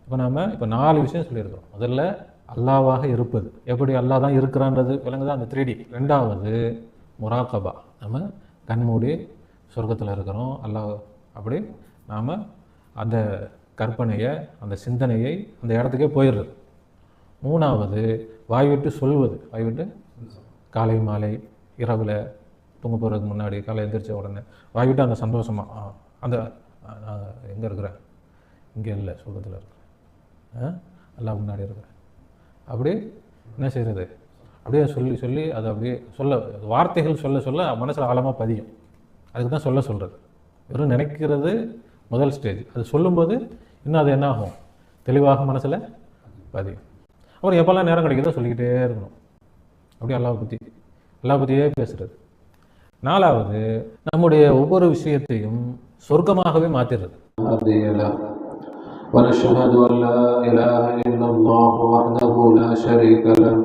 இப்போ நாம் இப்போ 4 விஷயம் சொல்லியிருக்கிறோம். முதல்ல அல்லாவாக இருப்பது, எப்படி அல்லா தான் இருக்கிறான்றது விளங்குதான் அந்த 3D. ரெண்டாவது முராகபா, நம்ம கண்மூடி சொர்க்கத்தில் இருக்கிறோம் அல்லாஹ், அப்படி நாம் அந்த கற்பனையை அந்த சிந்தனையை அந்த இடத்துக்கே போயிடுறது. மூணாவது வாய்விட்டு சொல்வது, வாய்விட்டு காலை மாலை இரவில் தூங்க போகிறதுக்கு முன்னாடி காலை எழுந்திரிச்ச உடனே வாய்விட்டு அந்த சந்தோஷமாக அந்த நான் எங்கே இருக்கிறேன், இங்கே இல்லை சொர்க்கத்தில் இருக்கிறேன், எல்லாம் முன்னாடி இருக்கிறேன், அப்படி என்ன செய்கிறது, அப்படியே சொல்லி சொல்லி அது அப்படியே சொல்ல வார்த்தைகள் சொல்ல சொல்ல மனசில் ஆழமாக பதியும். அதுக்கு தான் சொல்கிறது. வெறும் நினைக்கிறது முதல் ஸ்டேஜ், அது சொல்லும்போது இன்னும் அது என்ன ஆகும், தெளிவாக மனசில் பதியும். அப்புறம் எப்போல்லாம் நேரம் கிடைக்குதோ சொல்லிக்கிட்டே இருக்கணும், அப்படியே அல்லாஹ் பற்றியே பேசுகிறது. நாலாவது நம்முடைய ஒவ்வொரு விஷயத்தையும் சொர்க்கமாகவே மாற்றிடுறது. ونشهد أن لا إله إلا الله وحده لا شريك له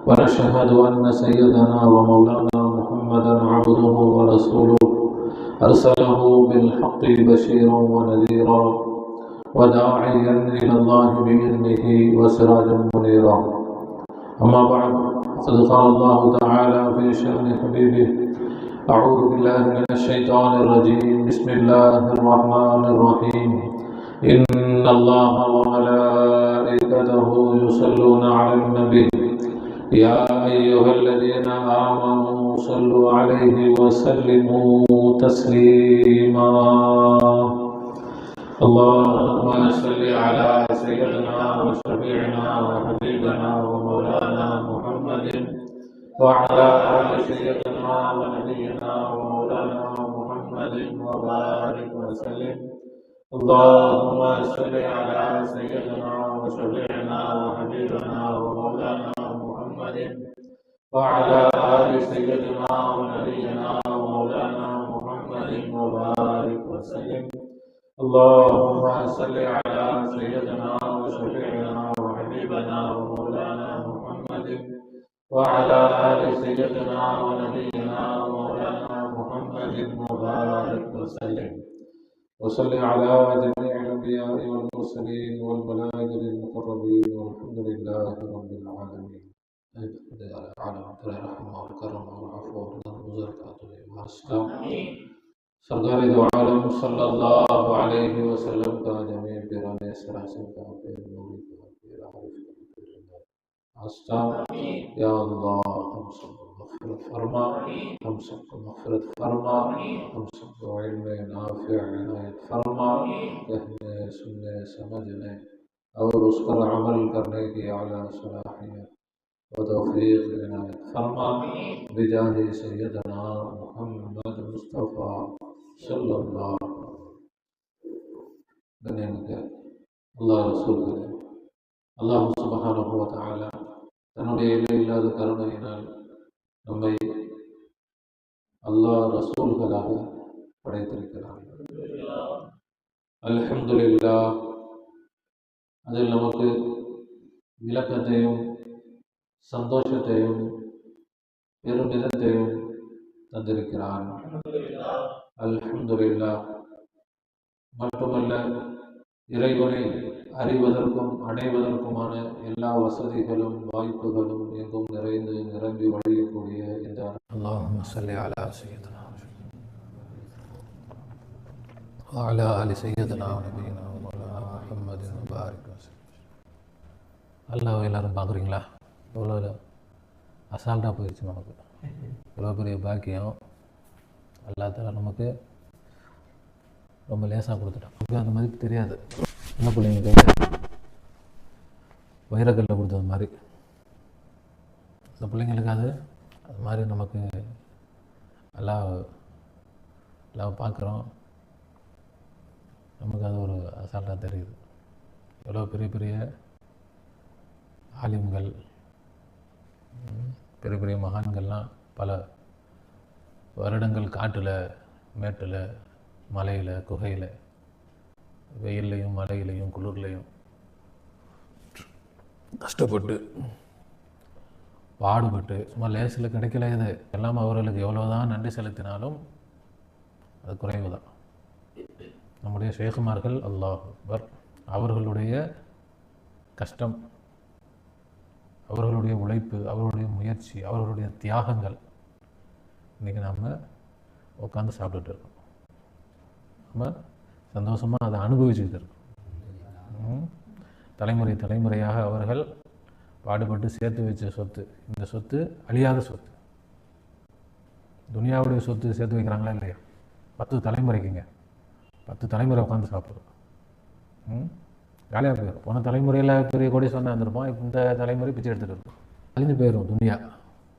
ونشهد أن سيدنا ومولانا محمدا عبده ورسوله أرسله بالحق بشيرا ونذيرا وداعيا إلى الله بإذنه وسراجا منيرا. أما بعد، قد قال الله تعالى في شأن حبيبه: أعوذ بالله من الشيطان الرجيم، بسم الله الرحمن الرحيم. إن الله وملائكته يصلون على النبي يا أيها الذين آمنوا صلوا عليه وسلموا تسليما. اللهم صل على سيدنا وشفيعنا وحبيبنا ومولانا محمد وعلى آل سيدنا ونبينا ومولانا محمد وبارك وسلم. اللهم صل على سيدنا وشفيعنا وحبيبنا ومولانا محمد وعلى آل سيدنا ونبينا ومولانا محمد وبارك وسلم. اللهم صل على سيدنا وشفيعنا وحبيبنا ومولانا محمد وعلى آل سيدنا ونبينا ومولانا محمد وبارك وسلم. وصل على جميع الأنبياء والمرسلين والملائكة المقربين والحمد لله رب العالمين. सरकार दो आलम सल्लल्लाहु अलैहि वसल्लम का जमी पिराने सरासर का फिर नूरी का फिर आस्था या अल्लाह हम सबको मग़फ़िरत फरमा, हम सबको मग़फ़िरत फरमा, हम सबको इल्म नाफ़िअ इनायत फरमा, कहने सुनने समझने और उस पर अमल करने की आला सलाहियत व तौफ़ीक़ इनायत फरमा, बिजाहि सय्यदना मुहम्मद मुस्तफ़ा सल्लल्लाहु गनीमत अल्लाह रसूल अल्लाह सुब्हानहु व तआला தன்னுடைய இல்லாத கருணையினால் நம்மை அல்லாஹ் ரசூல்களாக படைத்திருக்கிறார். அல்ஹம்துலில்லாஹ். அதில் நமக்கு விளக்கத்தையும் சந்தோஷத்தையும் பெருமிதத்தையும் தந்திருக்கிறான். அல்ஹம்துலில்லாஹ். மட்டுமல்ல, இறைவனை அறிவதற்கும் அடைவதற்குமான எல்லா வசதிகளும் வாய்ப்புகளும் எங்கும் நிறைந்து நிரம்பி வழியக்கூடிய இந்த அல்லாஹும்ம ஸல்லி அலா சய்யிதினா வ அலா ஆலி சய்யிதினா வ நபியினா வ மௌலானா முஹம்மதின் வ பாரிக் வஸல்லம். அல்லாஹ் எல்லாரும் பார்க்குறீங்களா? எவ்வளோ அசால்ட்டாக போயிடுச்சு நமக்கு. எவ்வளோ பெரிய பாக்கியம் அல்லாஹ் தஆலா நமக்கு ரொம்ப லேசாக கொடுத்துட்டான். நமக்கு அந்த மதிப்பு தெரியாது. என்ன பிள்ளைங்க கையில் வைரக்கல்ல கொடுத்தது மாதிரி அந்த பிள்ளைங்களுக்கு அது மாதிரி நமக்கு எல்லாம் பார்க்குறோம். நமக்கு அது ஒரு அசால்ட்டாக தெரியுது. எவ்வளோ பெரிய பெரிய ஆலிம்கள், பெரிய பெரிய மகான்கள்லாம் பல வருடங்கள் காட்டில், மேட்டில், மலையில், குகையில், வெயில்லையும் மழையிலையும் குளிர்லையும் கஷ்டப்பட்டு பாடுபட்டு சும்மா லேசில் கிடைக்கல. இது எல்லாம் அவர்களுக்கு எவ்வளோதான் நன்றி செலுத்தினாலும் அது குறைவு தான். நம்முடைய ஷேகுமார்கள் அல்லாஹ் அக்பர் அவர்களுடைய கஷ்டம், அவர்களுடைய உழைப்பு, அவர்களுடைய முயற்சி, அவர்களுடைய தியாகங்கள் இன்றைக்கி நாம் உட்காந்து சாப்பிட்டுட்டு இருக்கோம். நம்ம சந்தோஷமாக அதை அனுபவிச்சுக்கிட்டு இருக்கோம். தலைமுறை தலைமுறையாக அவர்கள் பாடுபட்டு சேர்த்து வச்ச சொத்து. இந்த சொத்து அழியாத சொத்து. துனியாவுடைய சொத்து சேர்த்து வைக்கிறாங்களா இல்லையா? 10 தலைமுறைக்குங்க, 10 தலைமுறை உட்காந்து சாப்பிட்றோம். காலியாக போயிடும். போன தலைமுறையில் பெரிய கோடீஸ்வரனாக இருந்திருப்போம். இப்போ இந்த தலைமுறை பிச்சை எடுத்துகிட்டு இருக்கோம். அழிஞ்சு போயிடும் துனியா.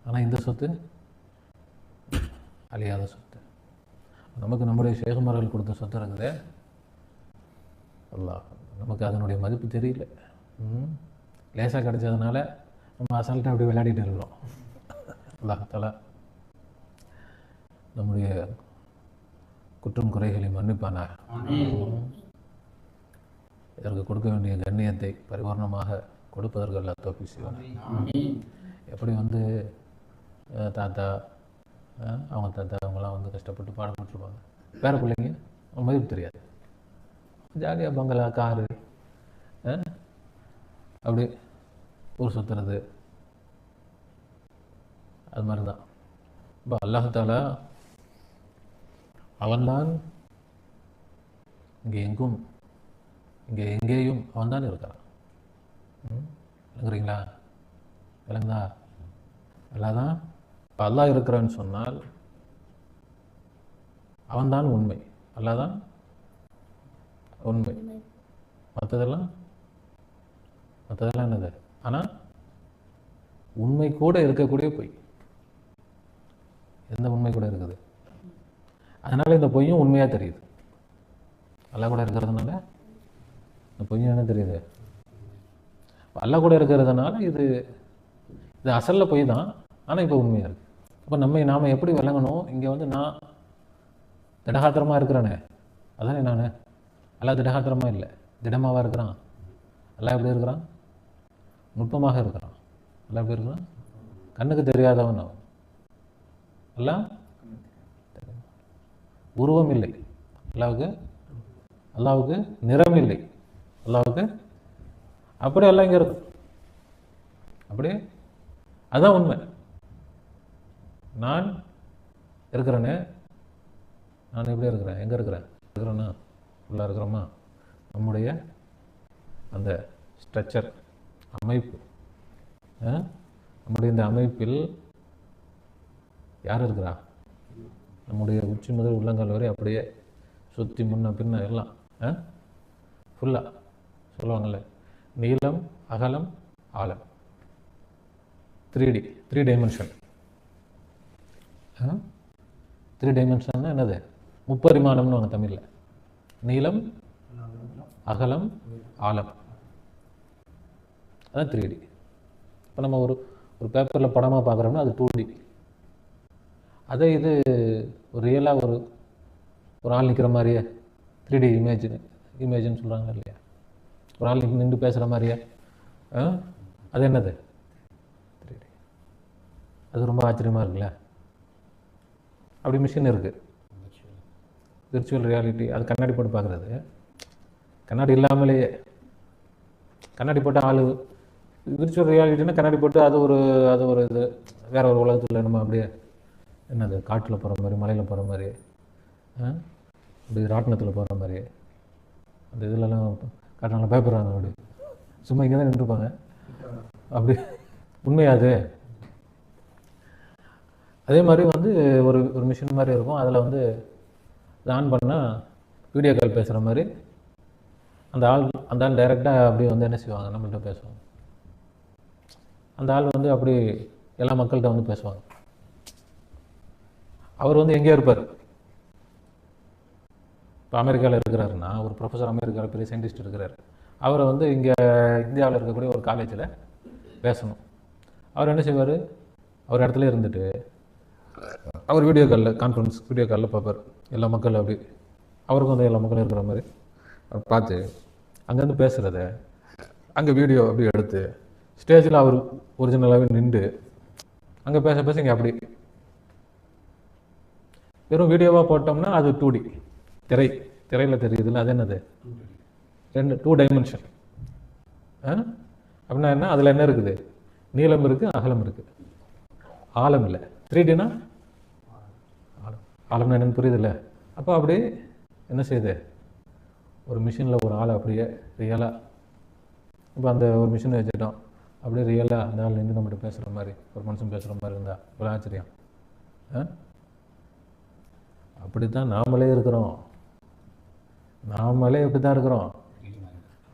ஆனால் இந்த சொத்து அழியாத சொத்து. நமக்கு நம்முடைய ஷேகுமார்கள் கொடுத்த சொத்து இருக்குது. அல்லாஹ், நமக்கு அதனுடைய மதிப்பு தெரியல. லேசாக கிடைச்சதுனால நம்ம அசால்ட்டாக அப்படி விளையாடிட்டு இருக்கிறோம். அல்லாஹ் தஆலா நம்முடைய குற்றம் குறைகளை மன்னிப்பானாக. இதற்கு கொடுக்க வேண்டிய கண்ணியத்தை பரிபூர்ணமாக கொடுப்பதற்கு அல்லாஹ் தௌஃபீக் செய்வான். எப்படி வந்து தாத்தா அவங்க தாத்தா அவங்களாம் வந்து கஷ்டப்பட்டு பாடுபட்டுருப்பாங்க. பேர பிள்ளைங்க அவங்க மதிப்பு தெரியாது. ஜாலியாக பங்களா, காரு, அப்படி ஊர் சுற்றுறது, அது மாதிரி தான். இப்போ அல்லாஹ் தஆலா அவன்தான் இங்கே எங்கேயும் அவன்தான் இருக்கிறான். விளங்குறீங்களா? விளங்குதா? அல்லாஹ் தான். இப்போ அல்லாஹ் இருக்கிறான்னு சொன்னால் அவன்தான் உண்மை. அல்லாஹ் தான் உண்மை. மற்றதெல்லாம் என்னது? ஆனால் உண்மை கூட இருக்கக்கூடிய பொய். எந்த உண்மை கூட இருக்குது? அதனால் இந்த பொய்யும் உண்மையாக தெரியுது. அல்லாஹ் கூட இருக்கிறதுனால இந்த பொய்யும் என்ன தெரியுது? அல்லாஹ் கூட இருக்கிறதுனால இது அசலில் பொய் தான், ஆனால் இப்போ உண்மையாக இருக்குது. அப்போ நாம் எப்படி விளங்கணும்? இங்கே வந்து நான் திடகாத்திரமாக இருக்கிறேனே, அதானே நான். அல்லாஹ் திடகாத்திரமாக இல்லை, திடமாவாக இருக்கிறான். அல்லாஹ் எப்படி இருக்கிறான்? நுட்பமாக இருக்கிறான். அல்லாஹ் எப்படி இருக்கிறான்? கண்ணுக்கு தெரியாதவன் அவன். அல்லாஹ் உருவம் இல்லை, அல்லாஹ்வுக்கு நிறம் இல்லை, அல்லாஹ்வுக்கு அப்படியே எல்லாம் இங்கே இருக்கும். அப்படியே அதுதான் உண்மை. நான் இருக்கிறேனே, நான் எப்படி இருக்கிறேன்? எங்கே இருக்கிறேன்னா உள்ளே இருக்கிறோமா? நம்முடைய அந்த ஸ்ட்ரக்சர், அமைப்பு, நம்முடைய இந்த அமைப்பில் யார் இருக்கிறா? நம்முடைய உச்சி முதல் உள்ளங்கால் வரை அப்படியே சுற்றி முன்ன பின்ன எல்லாம் ஃபுல்லாக சொல்லுவாங்கள்ல, நீளம், அகலம், ஆழம், 3D, 3 டைமென்ஷன். 3 டைமென்ஷன்னா என்னது? முப்பரிமாணம்னு வாங்க தமிழில். நீளம், அகலம், ஆழம், அதான் 3D. இப்போ நம்ம ஒரு பேப்பரில் படமாக பார்க்குறோம்னா அது 2D. அதே இது ஒரு ரியலாக ஒரு ஆள் நிற்கிற மாதிரியே 3D இமேஜ்னு சொல்கிறாங்க இல்லையா? ஒரு ஆள் நின்று பேசுகிற மாதிரியே, அது என்னது? 3D. அது ரொம்ப ஆச்சரியமாக இருக்குல்ல? அப்படி மிஷின் இருக்குது, விர்ச்சுவல் ரியாலிட்டி. அது கண்ணாடி போட்டு பார்க்குறது. கண்ணாடி இல்லாமலேயே, கண்ணாடி போட்ட ஆள் விர்ச்சுவல் ரியாலிட்டின்னா கண்ணாடி போட்டு அது ஒரு இது வேற ஒரு உலகத்தில் நம்ம அப்படியே என்னது காட்டில் போகிற மாதிரி, மலையில் போகிற மாதிரி, அப்படி ராட்டினத்தில் போகிற மாதிரி, அந்த இதிலலாம் காட்டினால பயப்படுறாங்க. அப்படி சும்மா இங்கே தான் நின்றுருப்பாங்க. அப்படி உண்மையாது. அதே மாதிரி வந்து ஒரு மிஷின் மாதிரி இருக்கும். அதில் வந்து ஆன் பண்ணால் வீடியோ கால் பேசுகிற மாதிரி அந்த ஆள் டைரெக்டாக அப்படியே வந்து என்ன செய்வாங்க, நம்மள்கிட்ட பேசுவாங்க. அந்த ஆள் வந்து அப்படி எல்லா மக்கள்கிட்ட வந்து பேசுவாங்க. அவர் வந்து எங்கேயோ இருப்பார். இப்போ அமெரிக்காவில் இருக்கிறாருன்னா, ஒரு ப்ரொஃபஸர் அமெரிக்காவில் பெரிய சயின்டிஸ்ட் இருக்கிறார். அவரை வந்து இங்கே இந்தியாவில் இருக்கக்கூடிய ஒரு காலேஜில் பேசணும். அவர் என்ன செய்வார்? அவர் இடத்துல இருந்துட்டு அவர் வீடியோ காலில் பார்ப்பார் எல்லா மக்களும். அப்படி அவருக்கும் வந்து எல்லா மக்களும் இருக்கிற மாதிரி பார்த்து அங்கேருந்து பேசுகிறத அங்கே வீடியோ அப்படி எடுத்து ஸ்டேஜில் அவர் ஒரிஜினலாகவே நின்று அங்கே பேச இங்கே அப்படி வெறும் வீடியோவாக போட்டோம்னா அது 2D. திரையில் தெரியுதுல்ல, அது என்னது? 2 டைமென்ஷன். அப்படின்னா என்ன, அதில் என்ன இருக்குது, நீளம் இருக்குது, அகலம் இருக்குது, ஆழம் இல்லை. 3Dனா ஆழம், ஆழம்னா என்னன்னு புரியுதுல்ல. அப்போ அப்படி என்ன செய்யுது, ஒரு மிஷினில் ஒரு ஆளை அப்படியே ரியலாக, இப்போ அந்த ஒரு மிஷினை வச்சுட்டோம், அப்படியே ரியலாக அந்த ஆள் நின்று நம்மகிட்ட பேசுகிற மாதிரி, ஒரு மனுஷன் பேசுகிற மாதிரி இருந்தால் இவ்வளோ ஆச்சரியம். அப்படி தான் நாமளே இருக்கிறோம். நாமளே எப்படி தான் இருக்கிறோம்,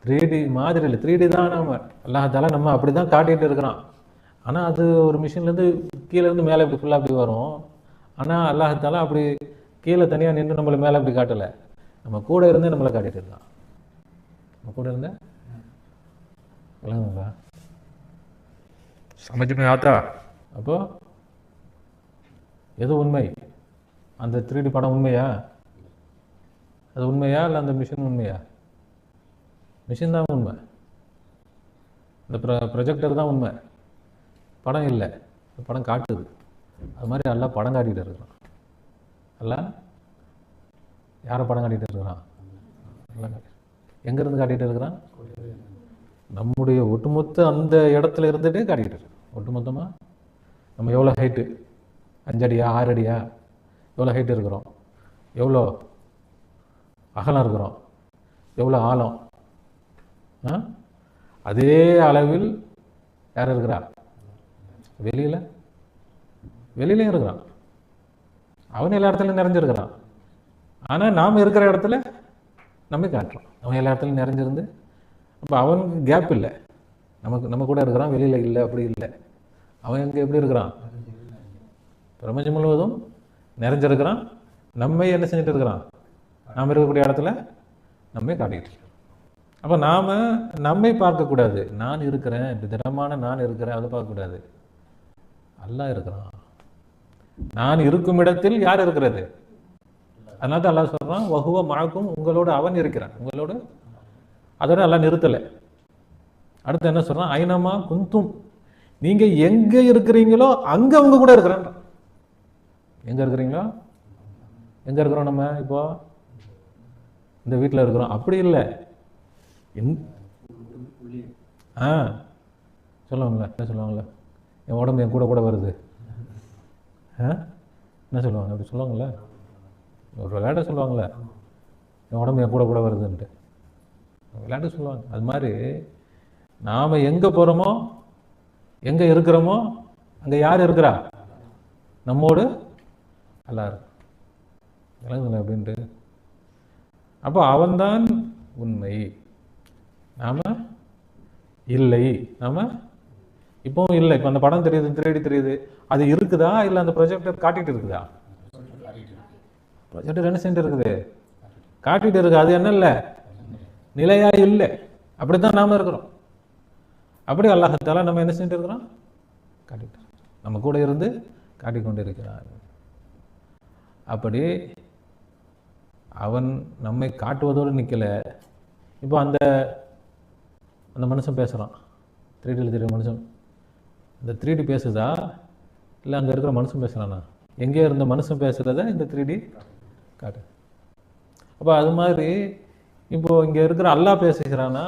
3D மாதிரி இல்லை, 3D தான் நம்ம. அல்லாஹ்தாலா நம்ம அப்படி தான் காட்டிகிட்டு இருக்கிறோம். ஆனால் அது ஒரு மிஷின்லேருந்து கீழேருந்து மேலே இப்படி ஃபுல்லாக அப்படி வரும். ஆனால் அல்லாஹ்தாலா அப்படி கீழே தனியாக நின்று நம்மளை மேலே அப்படி காட்டலை, நம்ம கூட இருந்தே நம்மளை காட்டிகிட்டு இருக்கான். நம்ம கூட இருந்தே விளங்குங்களா, சமைச்சுமே ஆத்தா. அப்போ எது உண்மை, அந்த 3D படம் உண்மையா, அது உண்மையா இல்லை அந்த மிஷின் உண்மையா? மிஷின் தான் உண்மை, இந்த ப்ரொஜெக்டர் தான் உண்மை, படம் இல்லை. படம் காட்டுது. அது மாதிரி எல்லாம் படம் காட்டிகிட்டு இருக்கிறான். எல்லாம் யாரை படம் காட்டிகிட்டு இருக்கிறான், எங்கேருந்து காட்டிகிட்டு இருக்கிறான், நம்முடைய ஒட்டுமொத்த அந்த இடத்துல இருந்துகிட்டே காட்டிக்கிட்டு இருக்கோம். ஒட்டுமொத்தமாக நம்ம எவ்வளோ ஹைட்டு, 5 அடியா 6 அடியா, எவ்வளோ ஹைட்டு இருக்கிறோம், எவ்வளோ அகலம் இருக்கிறோம், எவ்வளோ ஆழம், அதே அளவில் யார் இருக்கிறா, வெளியிலையும் இருக்கிறான். அவன் எல்லா இடத்துலையும் நிறைஞ்சிருக்கிறான். ஆனால் நாம் இருக்கிற இடத்துல நம்ம காட்டுறோம். அவன் எல்லா இடத்துலையும் நிறைஞ்சிருந்து, அப்போ அவனுக்கு கேப் இல்லை, நம்ம கூட இருக்கிறான், வெளியில் இல்லை, அப்படி இல்லை. அவன் எங்கே எப்படி இருக்கிறான், பிரபஞ்சம் முழுவதும் நிறைஞ்சிருக்கிறான். நம்ம என்ன செஞ்சுட்டு இருக்கிறான், நாம் இருக்கக்கூடிய இடத்துல நம்மை காட்டிக்கிட்டு இருக்கோம். அப்போ நாம் நம்மை பார்க்கக்கூடாது, நான் இருக்கிறேன், இப்படி திடமான நான் இருக்கிறேன், அதை பார்க்கக்கூடாது. அல்லாஹ் இருக்கிறான். நான் இருக்கும் இடத்தில் யார் இருக்கிறது, அதனால தான் அல்லாஹ் சொல்கிறான், வஹுவ மஅக்கும், உங்களோடு அவன் இருக்கிறான், உங்களோடு. அதோட எல்லாம் நிறுத்தலை. அடுத்து என்ன சொல்றான், ஐனமா குந்தும், நீங்க எங்க இருக்கிறீங்களோ அங்க அவங்க கூட இருக்கிறான். எங்க இருக்கிறீங்களோ, எங்க இருக்கிறோம் நம்ம இப்போ இந்த வீட்டில் இருக்கிறோம், அப்படி இல்லை. சொல்லுவாங்களே, என்ன சொல்லுவாங்களே, என் உடம்பு என் கூட கூட வருது, என்ன சொல்லுவாங்க, அப்படி சொல்லுவாங்களே, ஒரு விளையாட சொல்லுவாங்களே, என் உடம்பு என் கூட கூட வருதுன்ட்டு விளையாட்டு சொல்லுவாங்க. அது மாதிரி நாம் எங்கே போகிறோமோ, எங்கே இருக்கிறோமோ, அங்கே யார் இருக்கிறா, நம்மோடு அல்லாஹ் விளங்குங்களா அப்படின்ட்டு. அப்போ அவன்தான் உண்மை, நாம் இல்லை. நாம் இப்போவும் இல்லை. இப்போ அந்த படம் தெரியுது, 3D தெரியுது, அது இருக்குதா இல்லை அந்த ப்ரொஜெக்டர் காட்டிகிட்டு இருக்குதா? ப்ரொஜெக்டர் என்ன செஞ்சுட்டு இருக்குது, காட்டிகிட்டு இருக்கு. அது என்ன இல்லை, நிலையா இல்லை. அப்படித்தான் நாம இருக்கிறோம். அப்படி அல்லாஹ்தாலா நம்ம என்ன செஞ்சுட்டு இருக்கிறோம், காட்டிட்டு நம்ம கூட இருந்து காட்டிக்கொண்டு இருக்கிறான். அப்படி அவன் நம்மை காட்டுவதோடு நிற்கலை. இப்போ அந்த மனுஷன் பேசுகிறான், 3Dயில் தெரியும் மனுஷன். இந்த 3D பேசுதா இல்லை அங்கே இருக்கிற மனுஷன் பேசுகிறானா? எங்கே இருந்த மனுஷன் பேசுகிறத இந்த 3D காட்டு. அப்போ அது மாதிரி இப்போது இங்கே இருக்கிற அல்லாஹ் பேசுகிறானா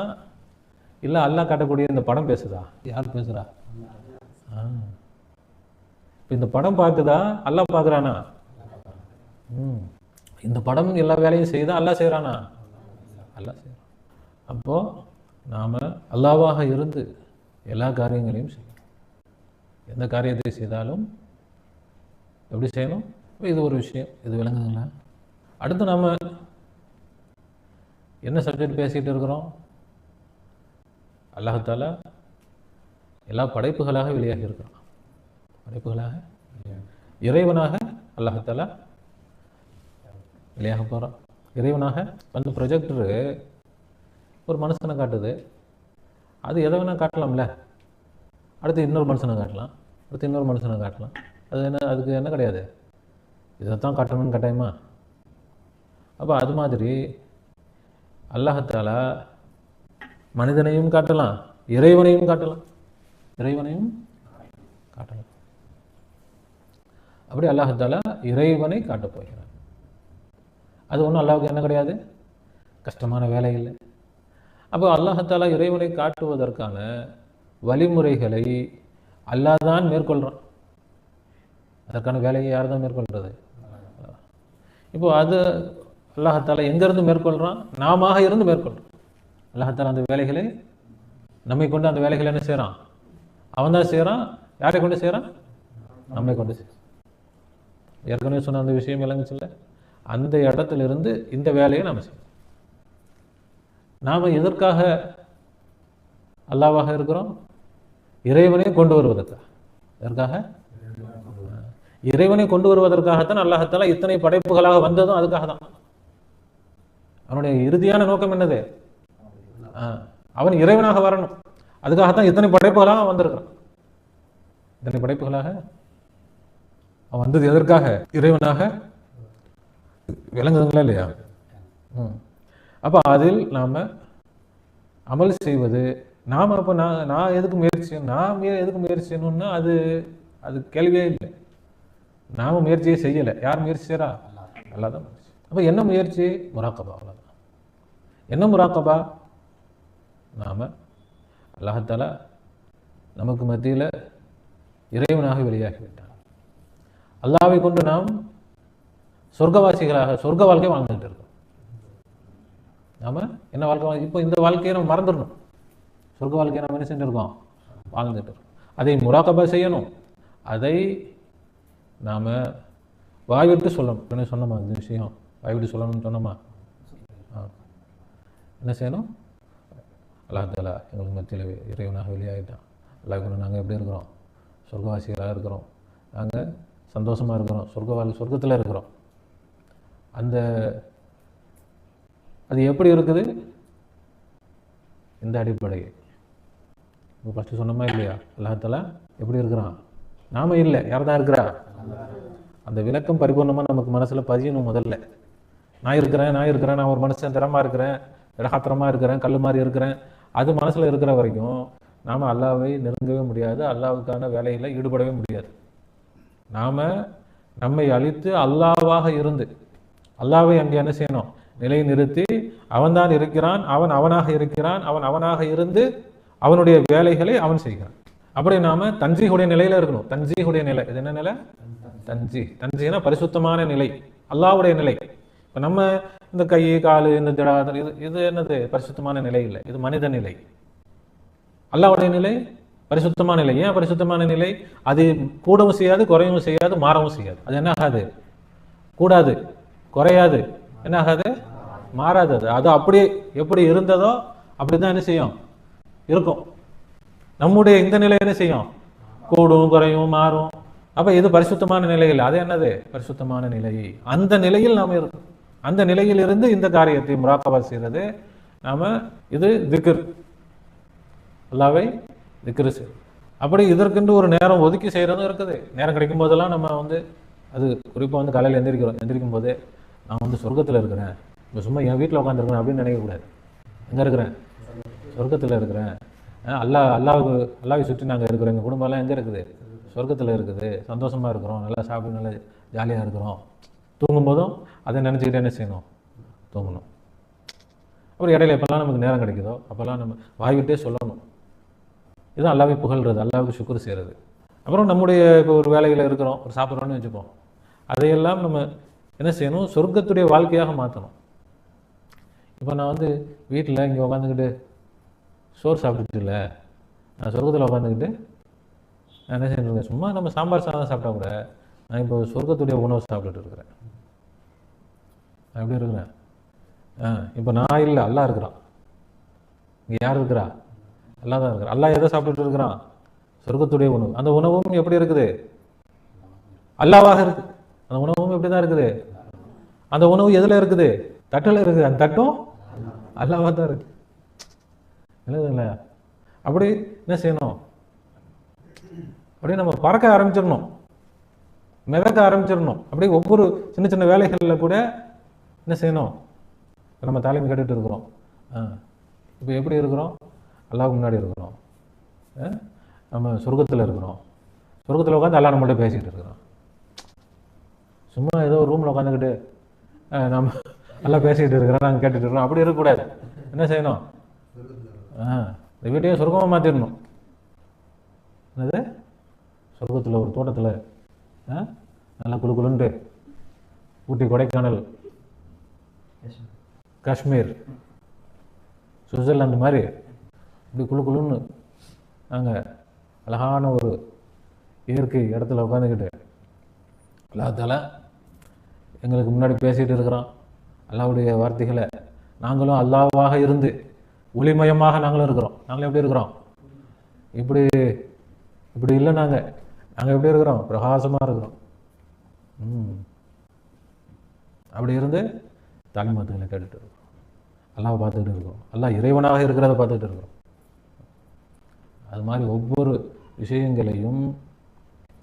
இல்லை அல்லாஹ் காட்டக்கூடிய இந்த படம் பேசுதா? யார் பேசுகிறா? இப்போ இந்த படம் பார்க்குதா, அல்லாஹ் பார்க்குறானா? இந்த படம் எல்லா வேலையும் செய்தா அல்லாஹ் செய்கிறானா? அல்லாஹ் செய்கிறான். அப்போது நாம் அல்லாஹ்வாக இருந்து எல்லா காரியங்களையும் செய்யணும். எந்த காரியத்தை செய்தாலும் எப்படி செய்யணும், இது ஒரு விஷயம். இது விளங்குதுங்களா? அடுத்து நாம் என்ன சப்ஜெக்ட் பேசிகிட்டு இருக்கிறோம்? அல்லாஹ்தாலா எல்லா படைப்புகளாக வெளியாகி இருக்கிறான். படைப்புகளாக இறைவனாக அல்லாஹ்தாலா வெளியாக போகிறான். இறைவனாக அந்த ப்ரொஜெக்டரு ஒரு மனுஷனை காட்டுது. அது எதை வேணால் காட்டலாம்ல. அடுத்து இன்னொரு மனுஷனை காட்டலாம், அடுத்து இன்னொரு மனுஷனை காட்டலாம். அது என்ன, அதுக்கு என்ன கிடையாது, இதைத்தான் காட்டணும்னு கட்டாயமா? அப்போ அது மாதிரி அல்லாஹ்தாலா மனிதனையும் காட்டலாம், இறைவனையும் காட்டலாம், இறைவனையும் காட்டலாம். அப்படி அல்லாஹ்தாலா இறைவனை காட்டப் போகிறான். அது ஒன்றும் அல்லாஹ்வுக்கு என்ன கிடையாது, கஷ்டமான வேலை இல்லை. அப்போ அல்லாஹ் இறைவனை காட்டுவதற்கான வழிமுறைகளை அல்லாஹ் தான் மேற்கொள்கிறான். அதற்கான வேலையை யார் தான் மேற்கொள்கிறது? இப்போ அது அல்லாஹ் எங்கேருந்து மேற்கொள்கிறான்? நாம இருந்து மேற்கொள்கிறோம். அல்லாஹ் அந்த வேலைகளை நம்மை கொண்டு அந்த வேலைகளை என்ன செய்கிறான்? அவன் தான் செய்கிறான். யாரை கொண்டு செய்கிறான்? நம்மை கொண்டு செய்கிறான். ஏற்கனவே சொன்ன அந்த விஷயம் விளங்குச்சுல்ல? அந்த இடத்துல இருந்து இந்த வேலையை நாம் செய்யணும். நாம் எதற்காக அல்லாஹ்வாக இருக்கிறோம்? இறைவனை கொண்டு வருவதற்காக. எதற்காக? இறைவனை கொண்டு வருவதற்காகத்தான் அல்லாஹ் இத்தனை படைப்புகளாக வந்ததும் அதுக்காக தான். அவனுடைய இறுதியான நோக்கம் என்னது? அவன் இறைவனாக வரணும். அதுக்காகத்தான் இத்தனை படைப்புகளாக வந்திருக்கிறான். இத்தனை படைப்புகளாக அவன் வந்தது எதற்காக? இறைவனாக. விளங்குதுங்களா இல்லையா? அப்போ அதில் நாம் அமல் செய்வது நாம். அப்போ நான் எதுக்கு முயற்சி செய்யணும்? நாம் எதுக்கு முயற்சி செய்யணும்னா அது அது கேள்வியே இல்லை. நாம் முயற்சியே செய்யலை. யார் முயற்சி செய்கிறா? அல்லாஹ் தான் முயற்சி. அப்போ என்ன முயற்சி? முராக்கபா. அவ்வளோதான். என்ன முராக்கபா? நாம் அல்லாஹ் நமக்கு மத்தியில் இறைவனாக வெளியாகிவிட்டான். அல்லாஹ்வை கொண்டு நாம் சொர்க்கவாசிகளாக சொர்க்க வாழ்க்கை வாழ்ந்துகிட்டு இருக்கோம். நாம் என்ன வாழ்க்கை? இப்போ இந்த வாழ்க்கையை நம்ம மறந்துடணும். சொர்க்க வாழ்க்கையை நம்ம என்ன செஞ்சுருக்கோம்? வாழ்ந்துட்டு இருக்கோம். அதை முராக்கபா செய்யணும். அதை நாம் வாய்விட்டு சொல்லணும். என்ன சொன்னோமா? இந்த விஷயம் வாய்விட்டு சொல்லணும்னு சொன்னோமா? என்ன செய்யணும்? அல்லாஹ் எங்களுக்கு மத்தியில் இறைவனாக வெளியாகிட்டான். அல்லாஹ் கொண்டு நாங்கள் எப்படி இருக்கிறோம்? சொர்க்கவாசிகளாக இருக்கிறோம். நாங்கள் சந்தோஷமாக இருக்கிறோம். சொர்க்கத்தில் இருக்கிறோம். அது எப்படி இருக்குது? இந்த அடிப்படை இப்போ ஃபஸ்ட்டு சொன்னோமா இல்லையா? அல்லாஹ் எப்படி இருக்கிறான்? நாம இல்லை. யார் தான் இருக்கிறா? அந்த விளக்கம் பரிபூர்ணமாக நமக்கு மனசில் பதியணும். முதல்ல நான் இருக்கிறேன், நான் ஒரு மனுஷன் திறமாக இருக்கிறேன், இடகாத்திரமாக இருக்கிறேன், கல் மாதிரி இருக்கிறேன். அது மனசில் இருக்கிற வரைக்கும் நாம் அல்லாஹ்வை நெருங்கவே முடியாது. அல்லாஹ்வுக்கான வேலையில் ஈடுபடவே முடியாது. நாம் நம்மை அழித்து அல்லாஹ்வாக இருந்து அல்லாஹ்வை அங்கே என்ன செய்யணும்? நிலை நிறுத்தி அவன்தான் இருக்கிறான், அவனாக இருக்கிறான், அவனாக இருந்து அவனுடைய வேலைகளை அவன் செய்கிறான். அப்படி நாம தன்ஜீஹுடைய நிலையில இருக்கணும். தன்ஜீஹுடைய நிலை. இது என்ன நிலை? தன்ஜீனா பரிசுத்தமான நிலை, அல்லாஹ்வுடைய நிலை. இப்போ நம்ம இந்த கை காலு இந்த திடாதல் இது என்னது? பரிசுத்தமான நிலை இல்லை. இது மனித நிலை. அல்லாஹ்வுடைய நிலை பரிசுத்தமான நிலை. ஏன் பரிசுத்தமான நிலை? அது கூடவும் செய்யாது, குறையவும் செய்யாது, மாறவும் செய்யாது. அது என்ன ஆகாது? கூடாது, குறையாது, என்ன ஆகாது? மாறாது. அது அப்படியே எப்படி இருந்ததோ அப்படிதான் என்ன செய்யும்? இருக்கும். நம்முடைய இந்த நிலை என்ன செய்யும்? கூடும், குறையும், மாறும். அப்ப இது பரிசுத்தமான நிலை இல்லை. அது என்னது? பரிசுத்தமான நிலை. அந்த நிலையில் நாம் இருக்கோம். அந்த நிலையில் இருந்து இந்த காரியத்தை முராக்கபா செய்யறது நாம இது திக்ர், அல்லாஹ்வை திக்ர் செய்யும். அப்படி இதற்கென்று ஒரு நேரம் ஒதுக்கி செய்யறதும் இருக்குது. நேரம் கிடைக்கும் போதெல்லாம் நம்ம அது குறிப்பாக காலையில் எந்திரிக்கும் போதே நான் சொர்க்கத்தில் இருக்கிறேன், இப்போ சும்மா என் வீட்டில் உட்காந்துருக்கிறேன் அப்படின்னு நினைக்கக்கூடாது. எங்கே இருக்கிறேன்? சொர்க்கத்தில் இருக்கிறேன். அல்லாஹ்வை சுற்றி நாங்கள் இருக்கிறோம். எங்கள் குடும்பம்லாம் எங்கே இருக்குது? சொர்க்கத்தில் இருக்குது. சந்தோஷமாக இருக்கிறோம், நல்லா சாப்பிட்டு நல்லா ஜாலியாக இருக்கிறோம். தூங்கும்போதும் அதை நினச்சிக்கிட்டே என்ன செய்யணும்? தூங்கணும். அப்புறம் இடையில எப்போல்லாம் நமக்கு நேரம் கிடைக்குதோ அப்போல்லாம் நம்ம வாய்விட்டே சொல்லணும். இதுதான் அல்லாஹ்வை புகழ்கிறது, அல்லாஹ்வுக்கு சுக்ர் செய்கிறது. அப்புறம் நம்முடைய இப்போ ஒரு வேலையில் இருக்கிறோம், ஒரு சாப்பிட்றோன்னு வச்சுப்போம். அதையெல்லாம் நம்ம என்ன செய்யணும்? சொர்க்கத்துடைய வாழ்க்கையாக மாற்றணும். இப்போ நான் வீட்டில் இங்கே உட்காந்துக்கிட்டு சோறு சாப்பிட்டுட்டு இல்லை, நான் சொர்க்கத்தில் உட்காந்துக்கிட்டு நான் என்ன செய்யணும்? சும்மா நம்ம சாம்பார் சாதம் சாப்பிட்டா கூட நான் இப்போ சொர்க்கத்துடைய உணவு சாப்பிட்டுட்டு இருக்கிறேன். நான் எப்படி இருக்கிறேன்? இப்போ நான் இல்லை, அல்லாஹ் இருக்கிறான். இங்கே யார் இருக்கிறா? அல்லாஹ் தான் இருக்கிறான். அல்லாஹ் எதை சாப்பிட்டுட்டு இருக்கிறான்? சொர்க்கத்துடைய உணவு. அந்த உணவும் எப்படி இருக்குது? அல்லாஹ்வாக இருக்கு. அந்த உணவும் எப்படி தான் இருக்குது? அந்த உணவு எதில் இருக்குது? தட்டில் இருக்குது. அந்த தட்டும் அல்லாஹ்வாக தான் இருக்கு. இல்லைங்களா? அப்படி என்ன செய்யணும்? அப்படியே நம்ம பறக்க ஆரம்பிச்சிடணும், மிதக்க ஆரம்பிச்சிடணும். அப்படியே ஒவ்வொரு சின்ன சின்ன வேலைகளில் கூட என்ன செய்யணும்? நம்ம தாலிம் கேட்டுட்டு இருக்கிறோம். இப்போ எப்படி இருக்கிறோம்? அல்லாஹ்வுக்கு முன்னாடி இருக்கிறோம். நம்ம சொர்க்கத்தில் இருக்கிறோம். சொர்க்கத்தில் உட்காந்து அல்லாஹ் நம்மள்ட்ட பேசிக்கிட்டு இருக்கிறோம். சும்மா ஏதோ ஒரு ரூமில் உட்காந்துக்கிட்டு நம்ம எல்லாம் பேசிக்கிட்டு இருக்கிறோம், நாங்கள் கேட்டுட்டு இருக்கிறோம். அப்படி இருக்கக்கூடாது. என்ன செய்யணும்? இந்த வீட்டையே சொர்க்கமாக மாற்றிடணும். என்னது, சொர்க்கத்தில் ஒரு தோட்டத்தில் நல்லா குழுக்குழுன்ட்டு, ஊட்டி, கொடைக்கானல், காஷ்மீர், சுவிட்சர்லாந்து மாதிரி இப்படி குழுக்குழுன்னு நாங்கள் அழகான ஒரு இயற்கை இடத்துல உட்காந்துக்கிட்டு அல்லாஹ்தால எங்களுக்கு முன்னாடி பேசிகிட்டு இருக்கிறோம். அல்லாஹ்வுடைய வார்த்தைகளை நாங்களும் அல்லாஹ்வாக இருந்து ஒளிமயமாக நாங்களும் இருக்கிறோம். நாங்களும் எப்படி இருக்கிறோம்? இப்படி இப்படி இல்லை. நாங்கள் எப்படி இருக்கிறோம்? பிரகாசமாக இருக்கிறோம். அப்படி இருந்து தாலிமாத்துகளை கேட்டுட்டு இருக்கிறோம். அல்லாஹ்வை பார்த்துக்கிட்டு இருக்கிறோம். அல்லாஹ் இறைவனாக இருக்கிறத பார்த்துக்கிட்டு இருக்கிறோம். அது மாதிரி ஒவ்வொரு விஷயங்களையும்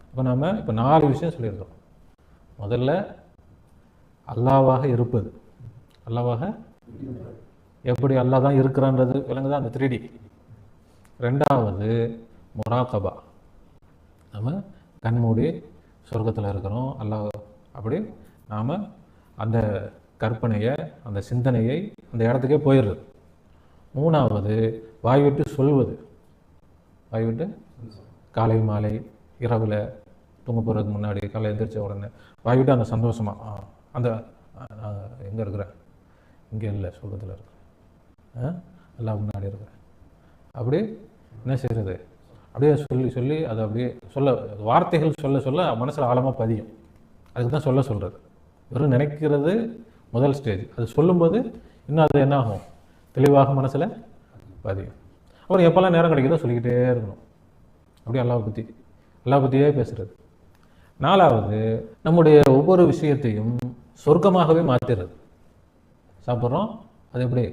இப்போ நாம் இப்போ 4 விஷயம் சொல்லியிருக்கோம். முதல்ல அல்லாஹ்வாக இருப்பது, அல்லாஹ்வாக எப்படி அல்லாஹ் தான் இருக்கிறான்றது விளங்குதா, அந்த 3D. ரெண்டாவது முராகபா, நம்ம கண்மூடி சொர்க்கத்தில் இருக்கிறோம் அல்லாஹ், அப்படி நாம் அந்த கற்பனையை, அந்த சிந்தனையை அந்த இடத்துக்கே போயிடுறது. மூணாவது வாய் விட்டு சொல்வது, வாய் விட்டு காலை மாலை இரவில் தூங்க போகிறதுக்கு முன்னாடி காலை எழுந்திரிச்ச உடனே வாய் விட்டு அந்த சந்தோஷமாக அந்த எங்கே இருக்கிறேன், இங்கே இல்லை சொர்க்கத்தில் இருக்கிறேன், எல்லாம் முன்னாடி இருக்கிறேன், அப்படி என்ன செய்கிறது, அப்படியே சொல்லி சொல்லி அதை அப்படியே சொல்ல, வார்த்தைகள் சொல்ல சொல்ல மனசில் ஆழமாக பதியும். அதுக்கு தான் சொல்கிறது. வெறும் நினைக்கிறது முதல் ஸ்டேஜ். அது சொல்லும்போது இன்னும் அது என்ன ஆகும், தெளிவாக மனசில் பதியும். அப்புறம் எப்போல்லாம் நேரம் கிடைக்குதோ சொல்லிக்கிட்டே இருக்கணும். அப்படியே அல்லாஹ் பற்றியே பேசுகிறது. நாலாவது நம்முடைய ஒவ்வொரு விஷயத்தையும் சொர்க்கமாகவே மாற்றிடுறது. சாப்பிட்றோம், அது எப்படி,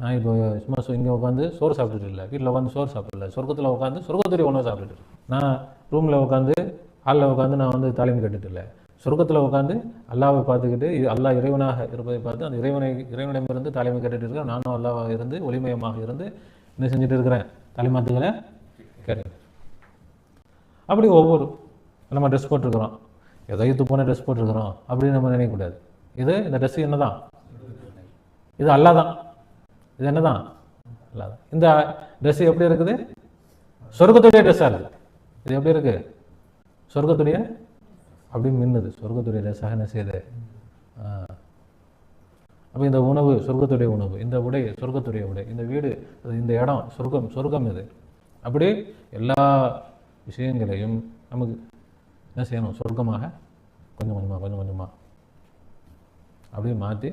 நான் இப்போ சும்மா இங்கே உட்காந்து சோறு சாப்பிட்டுட்டு இல்லை, வீட்டில் உட்காந்து சோறு சாப்பிடல, சொர்க்கத்தில் உட்காந்து சொர்க்கத்துடைய உணவு சாப்பிட்டுட்டு, நான் ரூமில் உட்காந்து ஹாலில் உட்காந்து நான் வந்து தாலிம் கேட்டுட்டு இல்லை, சொர்க்கத்தில் உட்காந்து அல்லாவை பார்த்துக்கிட்டு அல்லாஹ் இறைவனாக இருப்பதை பார்த்து அந்த இறைவனிடமிருந்து தாலிமை கேட்டுட்டு இருக்கிறேன். நானும் அல்லாவாக இருந்து ஒளிமயமாக இருந்து என்ன செஞ்சுட்டு இருக்கிறேன், தாலிமாத்துகளை கேட்டு. அப்படி ஒவ்வொரு நம்ம ட்ரெஸ் போட்டிருக்கிறோம், ஏதோ இது போன ட்ரெஸ் போட்டிருக்கிறோம் அப்படின்னு நம்ம நினைக்கக்கூடாது. இந்த ட்ரெஸ் என்னதான், இது அல்லாஹ் தான், இது என்னதான் அல்லாஹ் தான். இந்த ட்ரெஸ் எப்படி இருக்குது, சொர்க்கத்துடைய ட்ரெஸ்ஸாக இருக்குது. இது எப்படி இருக்கு, சொர்க்கத்துடைய அப்படி மின்னுது, சொர்க்கத்துடைய ட்ரெஸ்ஸாக என்ன செய்யுது. அப்போ இந்த உணவு சொர்க்கத்துடைய உணவு, இந்த உடை சொர்க்கத்துடைய உடை, இந்த வீடு, இந்த இடம் சொர்க்கம் இது. அப்படி எல்லா விஷயங்களையும் நமக்கு என்ன செய்யணும், சொர்க்கமாக கொஞ்சம் கொஞ்சமாக அப்படியே மாற்றி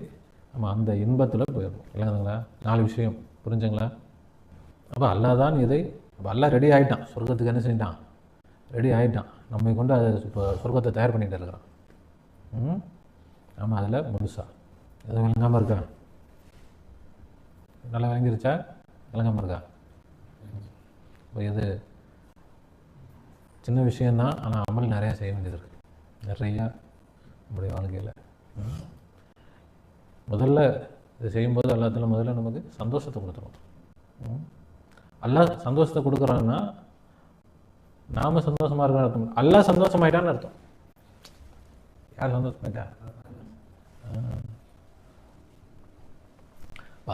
நம்ம அந்த இன்பத்தில் போயிடணும். இல்லைங்களா, 4 விஷயம் புரிஞ்சுங்களா? அப்போ அல்லாஹ் தான் இதை, அப்போ அல்லாஹ் ரெடி ஆகிட்டான், சொர்க்கத்துக்கு என்ன செஞ்சிட்டான், ரெடி ஆகிட்டான். நம்மை கொண்டு அதை இப்போ சொர்க்கத்தை தயார் பண்ணிகிட்டு இருக்கிறான். ஆமாம், அதில் முழுசா எதுவும் விளங்காமல் இருக்கா, நல்லா விளங்கிருச்சா, விளங்காமல் இருக்கா? இப்போ இது சின்ன விஷயந்தான், ஆனால் அமல் நிறையா செய்ய வேண்டியது இருக்குது, நிறையா நம்முடைய வாழ்க்கையில். முதல்ல இது செய்யும்போது எல்லாத்துல முதல்ல நமக்கு சந்தோஷத்தை கொடுத்துரும். அல்லாஹ் சந்தோஷத்தை கொடுக்குறான்னா நாம சந்தோஷமா இருக்கணும் அர்த்தம், அல்லாஹ் சந்தோஷமாயிட்டான்னு அர்த்தம். யார் சந்தோஷமாயிட்டா,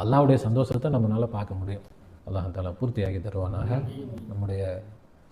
அல்லாஹ்வுடைய சந்தோஷத்தை நம்மளால பார்க்க முடியும். அல்லாஹ் தஆலா பூர்த்தியாகி தருவானாக. நம்முடைய